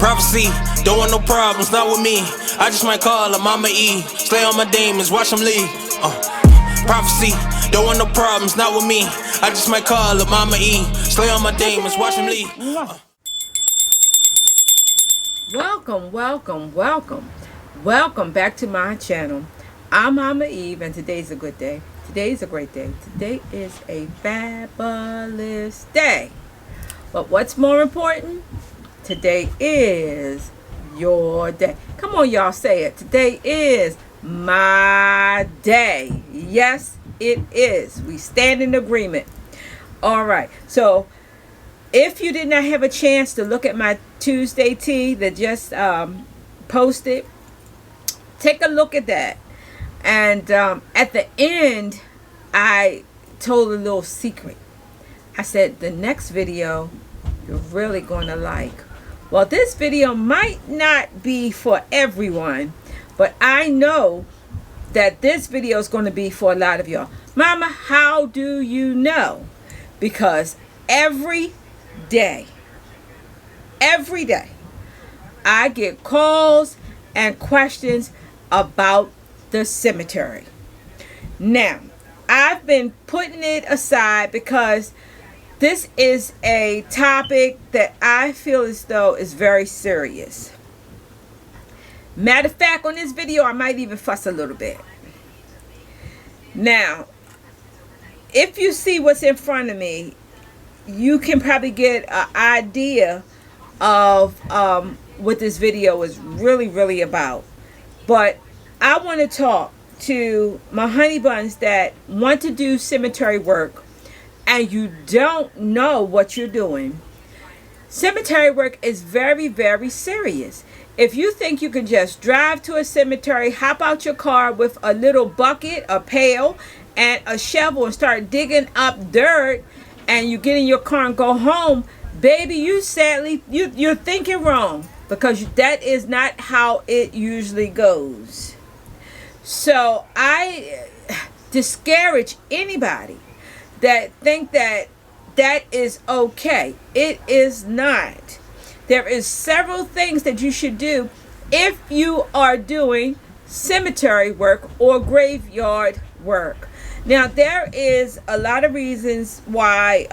Prophecy, don't want no problems, not with me. I just might call her Mama E. Slay on my demons, watch them leave. Prophecy, don't want no problems, not with me. I just might call her Mama E. Slay on my demons, watch them leave. Welcome back to my channel. I'm Mama Eve, and today's a good day. Today's a great day. Today is a fabulous day. But what's more important? Today is your day. Come on, y'all, say it. Today is my day. Yes, it is. We stand in agreement. All right. So if you did not have a chance to look at my Tuesday tea that just posted, take a look at that. And at the end, I told a little secret. I said, the next video you're really going to like. Well, this video might not be for everyone, but I know that this video is going to be for a lot of y'all. Mama, how do you know? Because every day, I get calls and questions about the cemetery. Now, I've been putting it aside because this is a topic that I feel as though is very serious. Matter of fact, on this video, I might even fuss a little bit. Now, if you see what's in front of me, you can probably get an idea of what this video is really about. But I want to talk to my honey buns that want to do cemetery work and you don't know what you're doing. Cemetery work is very serious. If you think you can just drive to a cemetery, hop out your car with a little bucket, a pail, and a shovel and start digging up dirt, and you get in your car and go home, baby, you're thinking wrong, because that is not how it usually goes. So I discourage anybody that think that is okay. It is not. There is several things that you should do if you are doing cemetery work or graveyard work. Now, there is a lot of reasons why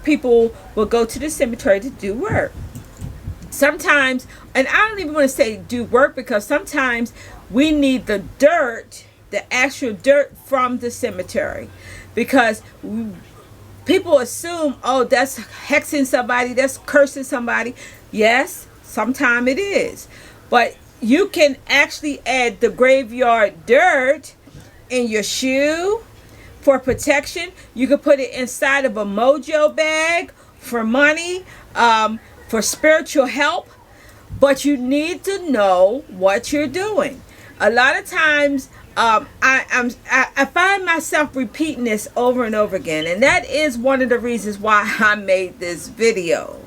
people will go to the cemetery to do work. Sometimes, and I don't even want to say do work, because sometimes we need the dirt, the actual dirt from the cemetery, because people assume, oh, that's hexing somebody, that's cursing somebody. Yes, sometimes it is. But you can actually add the graveyard dirt in your shoe for protection. You can put it inside of a mojo bag for money, for spiritual help. But you need to know what you're doing. A lot of times, I find myself repeating this over and over again, and that is one of the reasons why I made this video,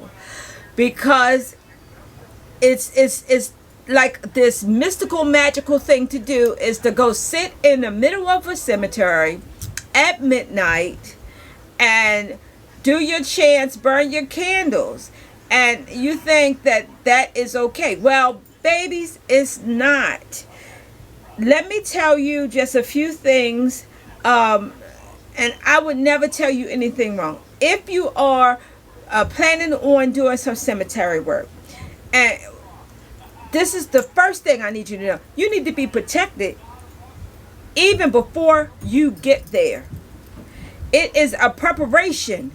because it's like this mystical, magical thing to do is to go sit in the middle of a cemetery at midnight and do your chants, burn your candles, and you think that that is okay. Well, babies, it's not. Let me tell you just a few things, and I would never tell you anything wrong. If you are planning on doing some cemetery work, and this is the first thing I need you to know, you need to be protected even before you get there. It is a preparation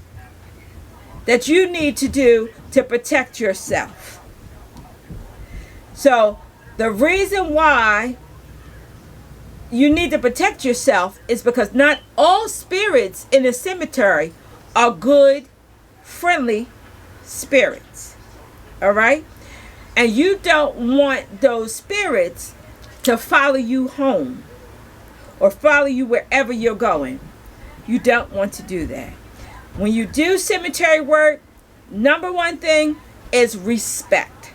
that you need to do to protect yourself. So the reason why you need to protect yourself is because not all spirits in a cemetery are good, friendly spirits. All right? And you don't want those spirits to follow you home or follow you wherever you're going. You don't want to do that. When you do cemetery work, number one thing is respect.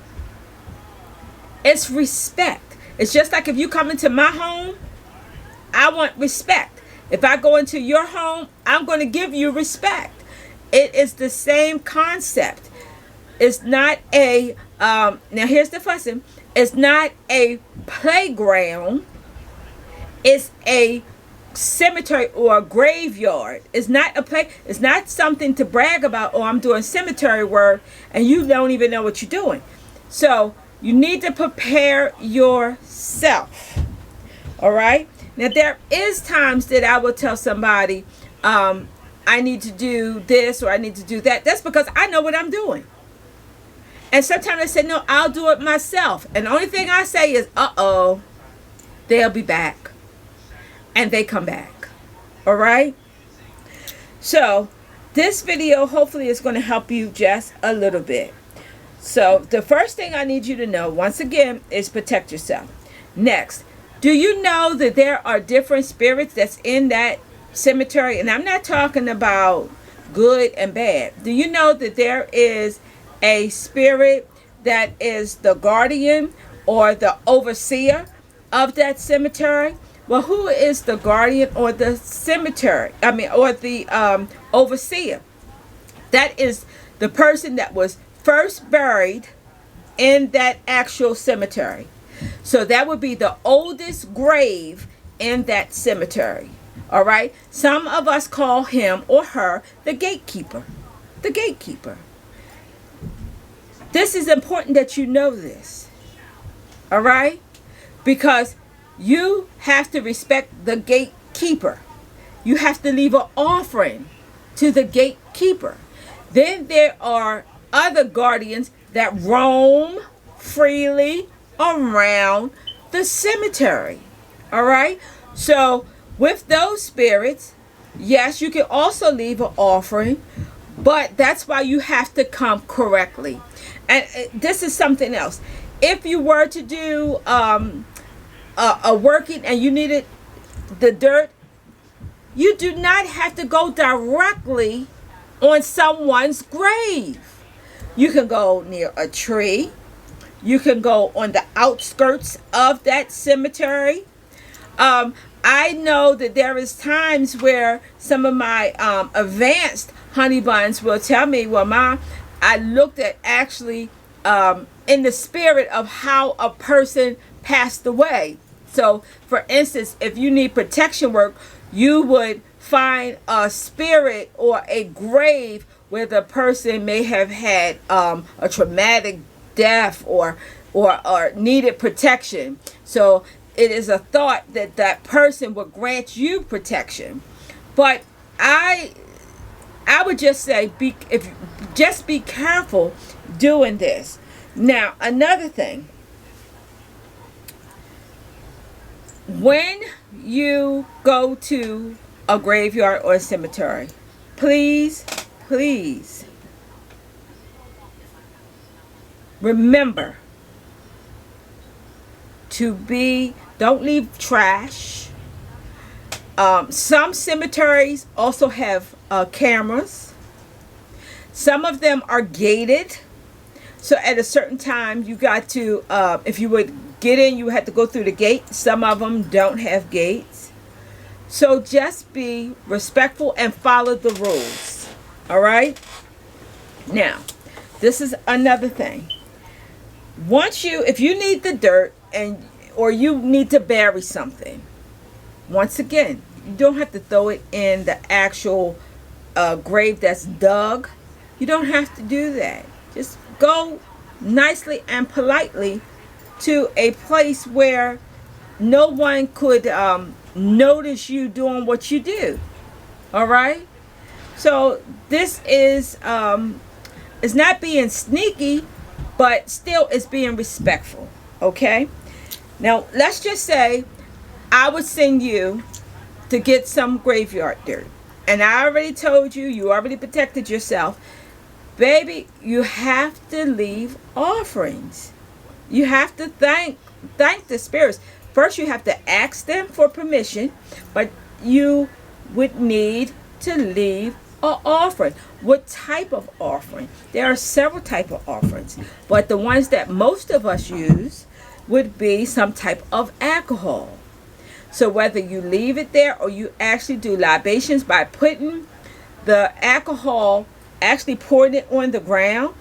It's respect. It's just like if you come into my home, I want respect. If I go into your home, I'm going to give you respect. It is the same concept. It's not a Now here's the fussing. It's not a playground. It's a cemetery or a graveyard. It's not a play. It's not something to brag about. Oh, I'm doing cemetery work, and you don't even know what you're doing. So you need to prepare yourself. All right. Now there is times that I will tell somebody, I need to do this or I need to do that. That's because I know what I'm doing. And sometimes I say, no, I'll do it myself. And the only thing I say is, uh-oh, they'll be back. And they come back. All right? So this video hopefully is going to help you just a little bit. So the first thing I need you to know, once again, is protect yourself. Next, do you know that there are different spirits that's in that cemetery? And I'm not talking about good and bad. Do you know that there is a spirit that is the guardian or the overseer of that cemetery? Well, who is the guardian or the cemetery? Or the overseer? That is the person that was first buried in that actual cemetery. So that would be the oldest grave in that cemetery. All right. Some of us call him or her the gatekeeper. The gatekeeper. This is important that you know this. All right? Because you have to respect the gatekeeper. You have to leave an offering to the gatekeeper. Then there are other guardians that roam freely around the cemetery. All right? So with those spirits, yes, you can also leave an offering, but that's why you have to come correctly. And this is something else. If you were to do a working and you needed the dirt, you do not have to go directly on someone's grave. You can go near a tree. You can go on the outskirts of that cemetery. I know that there is times where some of my advanced honey buns will tell me, well, Ma, I looked at actually in the spirit of how a person passed away. So, for instance, if you need protection work, you would find a spirit or a grave where the person may have had a traumatic death or needed protection. So it is a thought that that person will grant you protection. But I would just say, just be careful doing this. Now, another thing, when you go to a graveyard or a cemetery, please remember to don't leave trash. Some cemeteries also have cameras. Some of them are gated. So at a certain time, you got to, if you would get in, you had to go through the gate. Some of them don't have gates. So just be respectful and follow the rules. All right? Now, this is another thing. If you need the dirt or you need to bury something, once again, you don't have to throw it in the actual grave that's dug. You don't have to do that. Just go nicely and politely to a place where no one could notice you doing what you do. All right? So this is not being sneaky, but still it's being respectful. Okay? Now, let's just say I would send you to get some graveyard dirt. And I already told you, you already protected yourself. Baby, you have to leave offerings. You have to thank the spirits. First, you have to ask them for permission, but you would need to leave an offering. What type of offering? There are several types of offerings, but the ones that most of us use would be some type of alcohol. So whether you leave it there or you actually do libations by putting the alcohol, actually pouring it on the ground.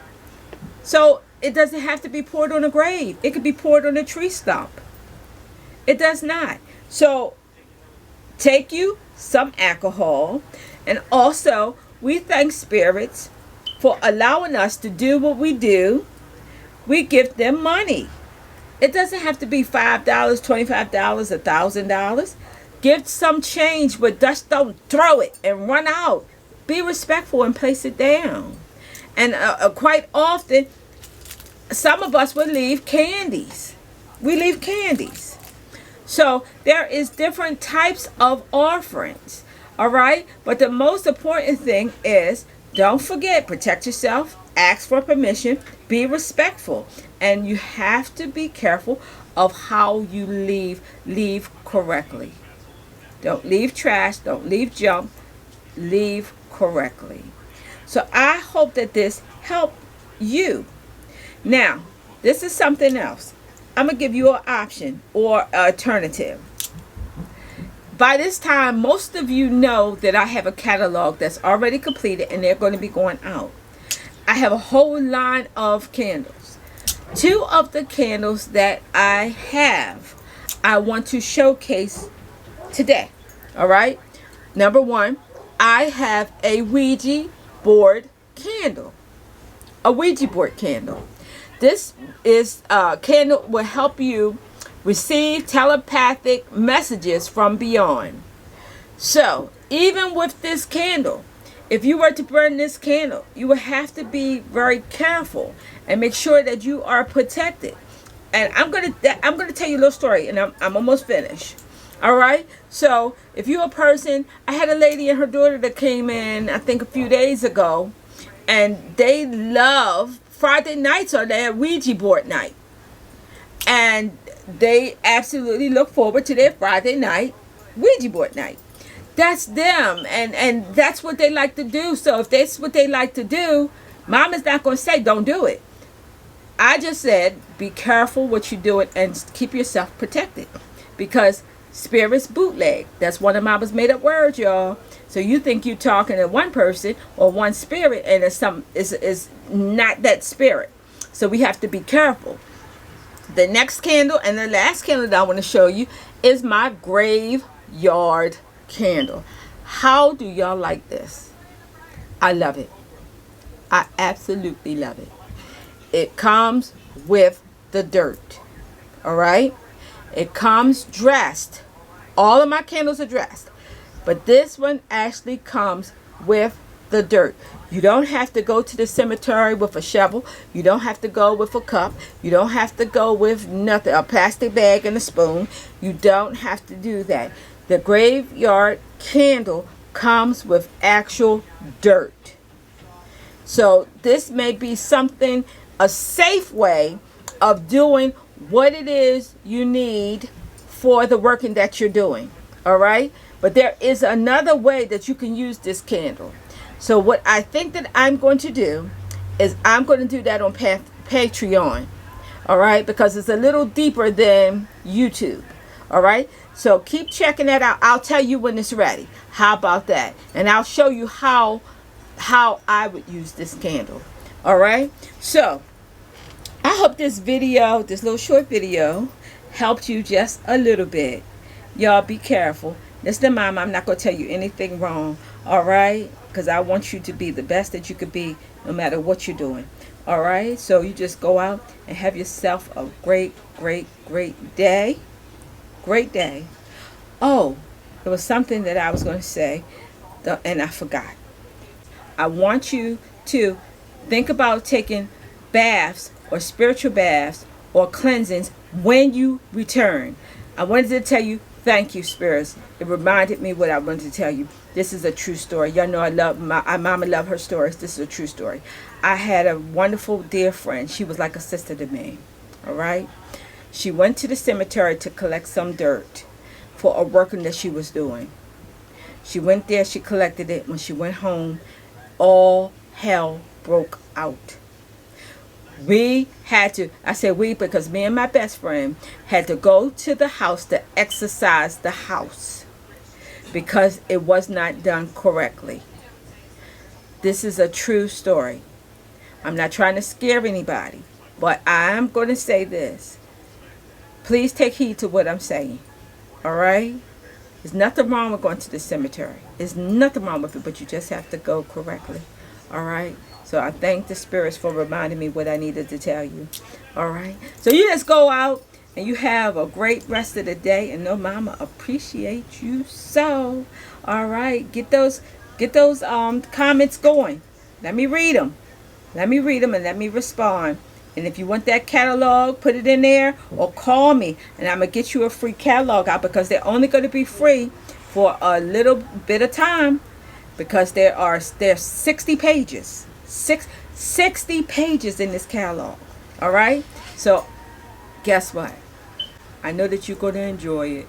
So it doesn't have to be poured on a grave. It could be poured on a tree stump. It does not. So take you some alcohol, and also we thank spirits for allowing us to do what we do. We give them money. It doesn't have to be $5, $25, $1,000. Give some change, but just don't throw it and run out. Be respectful and place it down. And quite often, some of us will leave candies. We leave candies. So there is different types of offerings. All right? But the most important thing is, don't forget, protect yourself, ask for permission, be respectful. And you have to be careful of how you leave correctly. Don't leave trash, don't leave junk, leave correctly. So I hope that this helped you. Now, this is something else. I'm going to give you an option or alternative. By this time, most of you know that I have a catalog that's already completed and they're going to be going out. I have a whole line of candles. 2 of the candles that I have, I want to showcase today. All right. Number 1, I have a Ouija board candle. A Ouija board candle. This is candle will help you receive telepathic messages from beyond. So even with this candle, if you were to burn this candle, you would have to be very careful and make sure that you are protected. And I'm gonna tell you a little story, and I'm almost finished. All right. So if you're a person, I had a lady and her daughter that came in, I think a few days ago, and they love Friday nights are their Ouija board night, and they absolutely look forward to their Friday night Ouija board night. That's them, and that's what they like to do. So if that's what they like to do, Mom is not going to say don't do it. I just said be careful what you're doing and keep yourself protected, because spirits bootleg. That's one of Mama's made up words, y'all. So you think you're talking to one person or one spirit, and it's not that spirit. So we have to be careful. The next candle and the last candle that I want to show you is my graveyard candle. How do y'all like this? I love it. I absolutely love it. It comes with the dirt. All right? It comes dressed. All of my candles are dressed. But this one actually comes with the dirt. You don't have to go to the cemetery with a shovel. You don't have to go with a cup. You don't have to go with nothing, a plastic bag and a spoon. You don't have to do that. The graveyard candle comes with actual dirt. So this may be something, a safe way of doing what it is you need for the working that you're doing. All right? But there is another way that you can use this candle. So what I think that I'm going to do is I'm going to do that on Patreon. All right? Because it's a little deeper than YouTube. All right? So keep checking that out. I'll tell you when it's ready. How about that? And I'll show you how I would use this candle. All right? So I hope this video, this little short video, helped you just a little bit. Y'all be careful. Listen, Mom, I'm not going to tell you anything wrong. All right? Because I want you to be the best that you could be no matter what you're doing. All right? So you just go out and have yourself a great, great, great day. Great day. Oh, there was something that I was going to say, and I forgot. I want you to think about taking baths or spiritual baths or cleansings when you return. I wanted to tell you, thank you, spirits. It reminded me what I wanted to tell you. This is a true story. Y'all know I love Mama love her stories. This is a true story. I had a wonderful dear friend. She was like a sister to me. All right? She went to the cemetery to collect some dirt for a working that she was doing. She went there, she collected it. When she went home, all hell broke out. We had to, I said we because me and my best friend had to go to the house to exorcise the house because it was not done correctly. This is a true story. I'm not trying to scare anybody. But I am going to say this. Please take heed to what I'm saying. All right? There's nothing wrong with going to the cemetery. There's nothing wrong with it, but you just have to go correctly. All right? So I thank the spirits for reminding me what I needed to tell you. All right? So you just go out and you have a great rest of the day. And know Mama appreciate you so. All right? Get those comments going. Let me read them. Let me read them and let me respond. And if you want that catalog, put it in there or call me. And I'm going to get you a free catalog out because they're only going to be free for a little bit of time because there's 60 pages. 60 pages in this catalog. All right? So guess what? I know that you're going to enjoy it.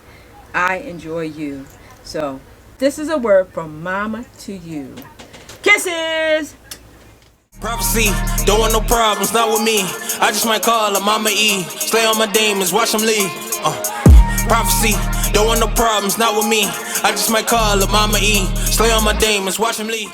I enjoy you. So this is a word from Mama to you. Kisses! Prophecy, don't want no problems, not with me. I just might call her Mama E. Slay on my demons, watch them leave. Prophecy, don't want no problems, not with me. I just might call her Mama E. Slay on my demons, watch them leave.